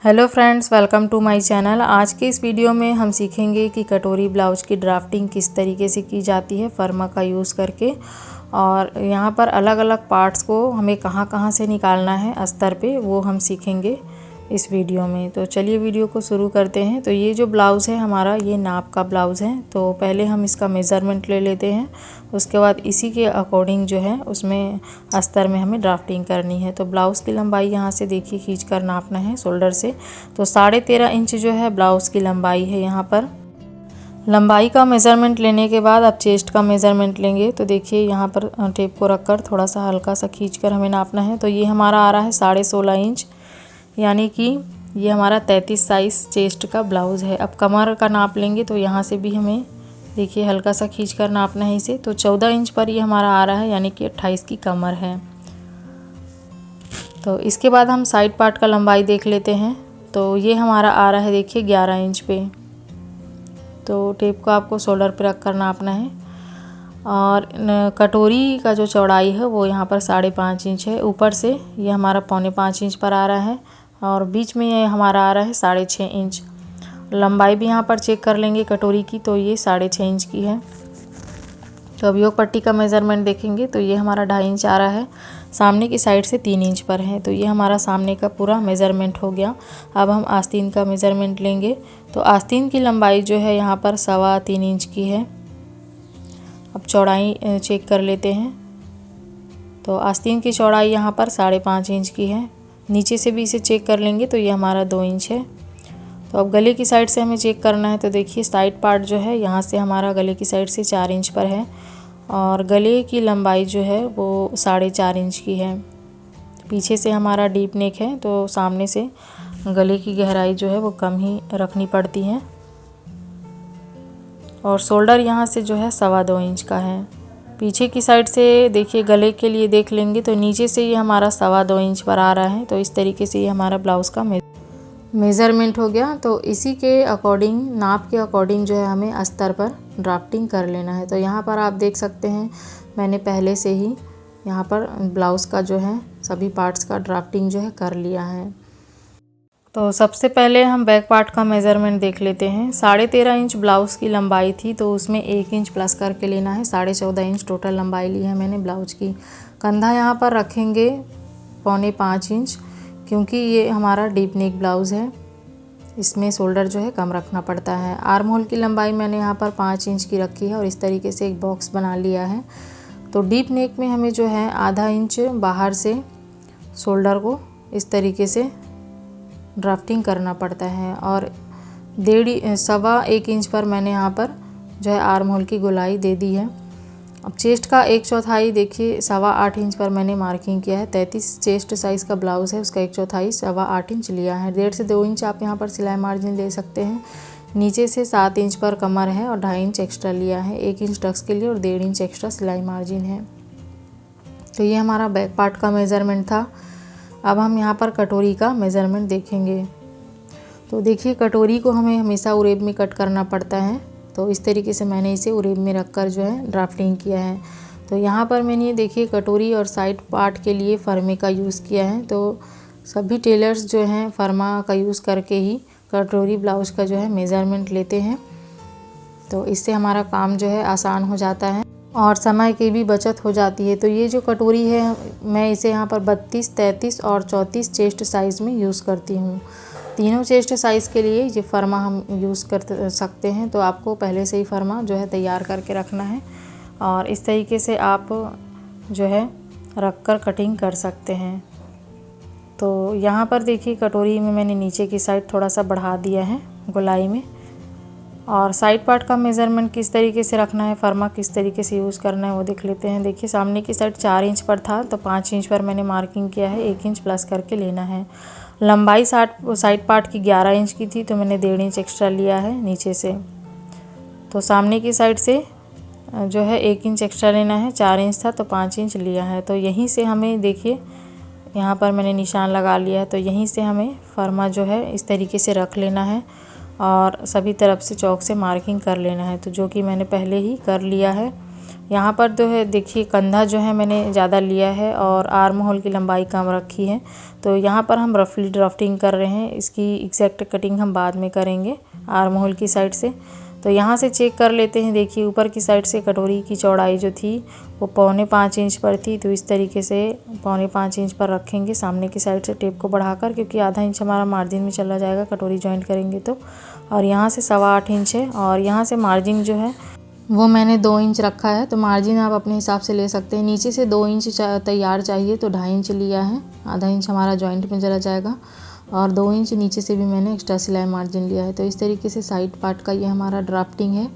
Hello friends, welcome to my channel. आज के इस वीडियो में हम सीखेंगे कि कटोरी ब्लाउज की ड्राफ्टिंग किस तरीके से की जाती है फर्मा का यूज़ करके, और यहाँ पर अलग अलग पार्ट्स को हमें कहाँ कहाँ से निकालना है अस्तर पे, वो हम सीखेंगे इस वीडियो में। तो चलिए वीडियो को शुरू करते हैं। तो ये जो ब्लाउज़ है हमारा, ये नाप का ब्लाउज़ है। तो पहले हम इसका मेज़रमेंट ले लेते हैं, उसके बाद इसी के अकॉर्डिंग जो है उसमें अस्तर में हमें ड्राफ्टिंग करनी है। तो ब्लाउज़ की लंबाई यहाँ से देखिए खींच कर नापना है शोल्डर से। तो 13.5 इंच जो है ब्लाउज़ की लंबाई है। यहाँ पर लंबाई का मेज़रमेंट लेने के बाद अब चेस्ट का मेज़रमेंट लेंगे। तो देखिए यहाँ पर टेप को रखकर थोड़ा सा हल्का सा खींचकर हमें नापना है। तो ये हमारा आ रहा है 16.5 इंच, यानी कि ये हमारा 33 साइज़ चेस्ट का ब्लाउज़ है। अब कमर का नाप लेंगे, तो यहाँ से भी हमें देखिए हल्का सा खींचकर नापना है इसे। तो 14 इंच पर ये हमारा आ रहा है, यानी कि 28 की कमर है। तो इसके बाद हम साइड पार्ट का लंबाई देख लेते हैं। तो ये हमारा आ रहा है देखिए 11 इंच पे। तो टेप को आपको शोल्डर पे रख कर नापना है। और कटोरी का जो चौड़ाई है वो यहाँ पर 5.5 इंच है। ऊपर से ये हमारा 4.25 इंच पर आ रहा है, और बीच में ये हमारा आ रहा है 6.5 इंच। लंबाई भी यहाँ पर चेक कर लेंगे कटोरी की, तो ये 6.5 इंच की है। तो अब योग पट्टी का मेज़रमेंट देखेंगे, तो ये हमारा 2.5 इंच आ रहा है। सामने की साइड से 3 इंच पर है। तो ये हमारा सामने का पूरा मेज़रमेंट हो गया। अब हम आस्तीन का मेज़रमेंट लेंगे। तो आस्तीन की लंबाई जो है यहाँ पर 3.25 इंच की है। अब चौड़ाई चेक कर लेते हैं। तो आस्तीन की चौड़ाई यहाँ पर 5.5 इंच की है। नीचे से भी इसे चेक कर लेंगे, तो ये हमारा 2 इंच है। तो अब गले की साइड से हमें चेक करना है। तो देखिए साइड पार्ट जो है यहाँ से हमारा गले की साइड से 4 इंच पर है, और गले की लंबाई जो है वो 4.5 इंच की है। पीछे से हमारा डीप नेक है, तो सामने से गले की गहराई जो है वो कम ही रखनी पड़ती है। और शोल्डर यहाँ से जो है 2.25 इंच का है। पीछे की साइड से देखिए गले के लिए देख लेंगे, तो नीचे से ये हमारा 2.25 इंच पर आ रहा है। तो इस तरीके से ये हमारा ब्लाउज़ का मेज़रमेंट हो गया। तो इसी के अकॉर्डिंग, नाप के अकॉर्डिंग जो है हमें अस्तर पर ड्राफ्टिंग कर लेना है। तो यहाँ पर आप देख सकते हैं मैंने पहले से ही यहाँ पर ब्लाउज़ का जो है सभी पार्ट्स का ड्राफ्टिंग जो है कर लिया है। तो सबसे पहले हम बैक पार्ट का मेज़रमेंट देख लेते हैं। 13.5 इंच ब्लाउज़ की लंबाई थी, तो उसमें 1 इंच प्लस करके लेना है। 14.5 इंच टोटल लंबाई ली है मैंने ब्लाउज़ की। कंधा यहाँ पर रखेंगे 4.25 इंच, क्योंकि ये हमारा डीप नेक ब्लाउज़ है, इसमें शोल्डर जो है कम रखना पड़ता है। आर्म होल की लंबाई मैंने यहाँ पर 5 इंच की रखी है, और इस तरीके से एक बॉक्स बना लिया है। तो डीप नेक में हमें जो है आधा इंच बाहर से शोल्डर को इस तरीके से ड्राफ्टिंग करना पड़ता है, और 1.25 इंच पर मैंने यहाँ पर जो है आर्म होल की गोलाई दे दी है। अब चेस्ट का 1/4 देखिए 8.25 इंच पर मैंने मार्किंग किया है। 33 चेस्ट साइज़ का ब्लाउज़ है, उसका 1/4 8.25 इंच लिया है। 1.5 से 2 इंच आप यहाँ पर सिलाई मार्जिन ले सकते हैं। नीचे से 7 इंच पर कमर है, और 2.5 इंच एक्स्ट्रा लिया है। 1 इंच टक्स के लिए और 1.5 इंच एक्स्ट्रा सिलाई मार्जिन है। तो ये हमारा बैक पार्ट का मेज़रमेंट था। अब हम यहाँ पर कटोरी का मेज़रमेंट देखेंगे। तो देखिए कटोरी को हमें हमेशा उरेब में कट करना पड़ता है। तो इस तरीके से मैंने इसे उरेब में रखकर जो है ड्राफ्टिंग किया है। तो यहाँ पर मैंने देखिए कटोरी और साइड पार्ट के लिए फर्मे का यूज़ किया है। तो सभी टेलर्स जो हैं फर्मा का यूज़ करके ही कटोरी ब्लाउज़ का जो है मेज़रमेंट लेते हैं। तो इससे हमारा काम जो है आसान हो जाता है, और समय की भी बचत हो जाती है। तो ये जो कटोरी है मैं इसे यहाँ पर 32, 33 और 34 चेस्ट साइज़ में यूज़ करती हूँ। तीनों चेस्ट साइज़ के लिए ये फर्मा हम यूज़ कर सकते हैं। तो आपको पहले से ही फर्मा जो है तैयार करके रखना है, और इस तरीके से आप जो है रख कर कटिंग कर सकते हैं। तो यहाँ पर देखिए कटोरी में मैंने नीचे की साइड थोड़ा सा बढ़ा दिया है गोलाई में। और साइड पार्ट का मेज़रमेंट किस तरीके से रखना है, फर्मा किस तरीके से यूज़ करना है वो देख लेते हैं। देखिए सामने की साइड 4 इंच पर था, तो 5 इंच पर मैंने मार्किंग किया है। 1 इंच प्लस करके लेना है। लंबाई साइड पार्ट की 11 इंच की थी, तो मैंने 1.5 इंच एक्स्ट्रा लिया है नीचे से। तो सामने की साइड से जो है 1 इंच एक्स्ट्रा लेना है। 4 इंच था, तो 5 इंच लिया है। तो यहीं से हमें देखिए यहाँ पर मैंने निशान लगा लिया है। तो यहीं से हमें फर्मा जो है इस तरीके से रख लेना है, और सभी तरफ से चौक से मार्किंग कर लेना है। तो जो कि मैंने पहले ही कर लिया है। यहाँ पर जो है देखिए कंधा जो है मैंने ज़्यादा लिया है और आर्म होल की लंबाई कम रखी है। तो यहाँ पर हम रफली ड्राफ्टिंग कर रहे हैं, इसकी एग्जैक्ट कटिंग हम बाद में करेंगे आर्म होल की साइड से। तो यहाँ से चेक कर लेते हैं। देखिए ऊपर की साइड से कटोरी की चौड़ाई जो थी वो 4.25 इंच पर थी, तो इस तरीके से 4.25 इंच पर रखेंगे सामने की साइड से टेप को बढ़ाकर, क्योंकि आधा इंच हमारा मार्जिन में चला जाएगा कटोरी जॉइंट करेंगे तो। और यहाँ से 8.25 इंच है और यहाँ से मार्जिन जो है वो मैंने 2 इंच रखा है। तो मार्जिन आप अपने हिसाब से ले सकते हैं। नीचे से 2 इंच तैयार चाहिए तो 2.5 इंच लिया है, आधा इंच हमारा जॉइंट में चला जाएगा और 2 इंच नीचे से भी मैंने एक्स्ट्रा सिलाई मार्जिन लिया है। तो इस तरीके से साइड पार्ट का ये हमारा ड्राफ्टिंग है।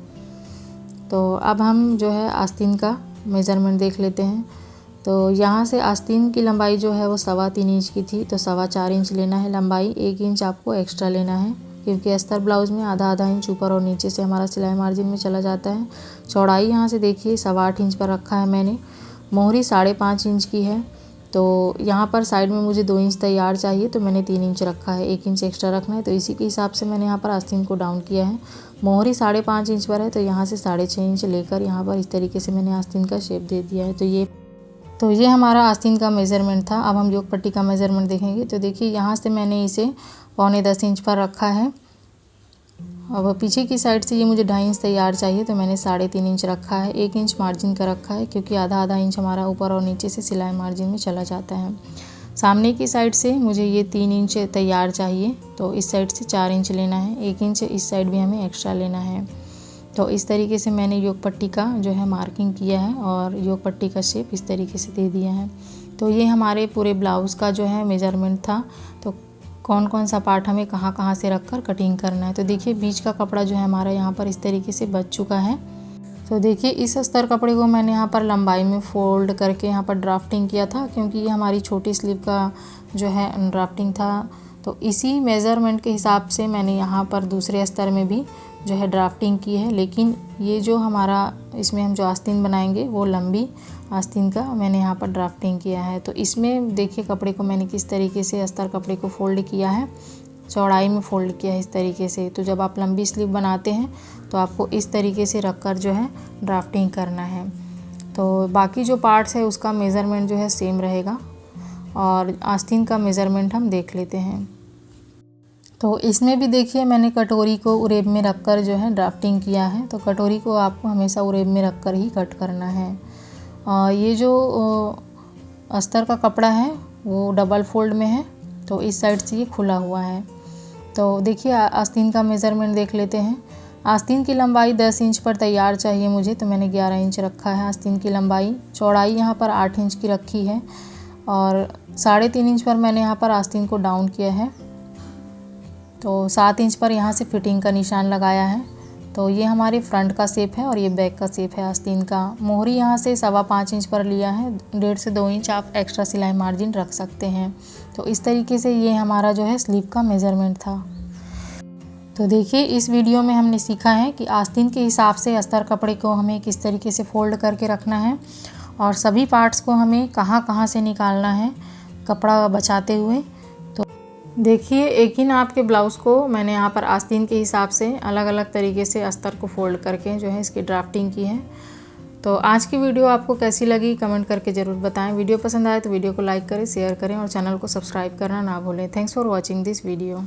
तो अब हम जो है आस्तीन का मेज़रमेंट देख लेते हैं। तो यहाँ से आस्तीन की लंबाई जो है वो 3.25 इंच की थी, तो 4.25 इंच लेना है लंबाई। 1 इंच आपको एक्स्ट्रा लेना है, क्योंकि अस्तर ब्लाउज़ में आधा इंच ऊपर और नीचे से हमारा सिलाई मार्जिन में चला जाता है। चौड़ाई यहाँ से देखिए 8.25 इंच पर रखा है मैंने। मोहरी 5.5 इंच की है, तो यहाँ पर साइड में मुझे 2 इंच तैयार चाहिए तो मैंने 3 इंच रखा है, 1 इंच एक्स्ट्रा रखना है। तो इसी के हिसाब से मैंने यहाँ पर आस्तीन को डाउन किया है। मोहरी 5.5 इंच पर है, तो यहाँ से 6.5 इंच लेकर यहाँ पर इस तरीके से मैंने आस्तीन का शेप दे दिया है। तो ये हमारा आस्तीन का मेज़रमेंट था। अब हम योग पट्टी का मेज़रमेंट देखेंगे। तो देखिए यहाँ से मैंने इसे 9.25 इंच पर रखा है। अब पीछे की साइड से ये मुझे 2.5 इंच तैयार चाहिए तो मैंने 3.5 इंच रखा है। 1 इंच मार्जिन का रखा है, क्योंकि आधा इंच हमारा ऊपर और नीचे से सिलाई मार्जिन में चला जाता है। सामने की साइड से मुझे ये 3 इंच तैयार चाहिए, तो इस साइड से 4 इंच लेना है। 1 इंच इस साइड भी हमें एक्स्ट्रा लेना है। तो इस तरीके से मैंने योग पट्टी का जो है मार्किंग किया है और योग पट्टी का शेप इस तरीके से दे दिया है। तो ये हमारे पूरे ब्लाउज़ का जो है मेज़रमेंट था। तो कौन कौन सा पार्ट हमें कहाँ कहाँ से रख कर कटिंग करना है। तो देखिए बीच का कपड़ा जो है हमारा यहाँ पर इस तरीके से बच चुका है। तो देखिए इस अस्तर कपड़े को मैंने यहाँ पर लंबाई में फ़ोल्ड करके यहाँ पर ड्राफ्टिंग किया था, क्योंकि ये हमारी छोटी स्लीव का जो है ड्राफ्टिंग था। तो इसी मेज़रमेंट के हिसाब से मैंने यहाँ पर दूसरे अस्तर में भी जो है ड्राफ्टिंग की है। लेकिन ये जो हमारा इसमें हम जो आस्तीन बनाएंगे वो लंबी आस्तीन का मैंने यहाँ पर ड्राफ्टिंग किया है। तो इसमें देखिए कपड़े को मैंने किस तरीके से अस्तर कपड़े को फ़ोल्ड किया है, चौड़ाई में फ़ोल्ड किया है इस तरीके से। तो जब आप लंबी स्लीव बनाते हैं तो आपको इस तरीके से रख कर जो है ड्राफ्टिंग करना है। तो बाकी जो पार्ट्स है उसका मेज़रमेंट जो है सेम रहेगा। और आस्तीन का मेज़रमेंट हम देख लेते हैं। तो इसमें भी देखिए मैंने कटोरी को उरेब में रख कर जो है ड्राफ्टिंग किया है। तो कटोरी को आपको हमेशा उरेब में रख कर ही कट करना है। ये जो अस्तर का कपड़ा है वो डबल फोल्ड में है, तो इस साइड से ये खुला हुआ है। तो देखिए आस्तीन का मेज़रमेंट देख लेते हैं। आस्तीन की लंबाई 10 इंच पर तैयार चाहिए मुझे, तो मैंने 11 इंच रखा है आस्तीन की लंबाई। चौड़ाई यहाँ पर 8 इंच की रखी है और 3.5 इंच पर मैंने यहाँ पर आस्तीन को डाउन किया है। तो 7 इंच पर यहाँ से फिटिंग का निशान लगाया है। तो ये हमारे फ्रंट का शेप है और ये बैक का शेप है आस्तीन का। मोहरी यहाँ से 5.25 इंच पर लिया है, 1.5 से 2 इंच आप एक्स्ट्रा सिलाई मार्जिन रख सकते हैं। तो इस तरीके से ये हमारा जो है स्लीव का मेज़रमेंट था। तो देखिए इस वीडियो में हमने सीखा है कि आस्तीन के हिसाब से अस्तर कपड़े को हमें किस तरीके से फ़ोल्ड करके रखना है और सभी पार्ट्स को हमें कहाँ कहाँ से निकालना है कपड़ा बचाते हुए। तो देखिए एक ही नाप के ब्लाउज़ को मैंने यहाँ पर आस्तीन के हिसाब से अलग अलग तरीके से अस्तर को फ़ोल्ड करके जो है इसकी ड्राफ्टिंग की है। तो आज की वीडियो आपको कैसी लगी कमेंट करके ज़रूर बताएं। वीडियो पसंद आए तो वीडियो को लाइक करें, शेयर करें और चैनल को सब्सक्राइब करना ना भूलें। Thanks for watching this video.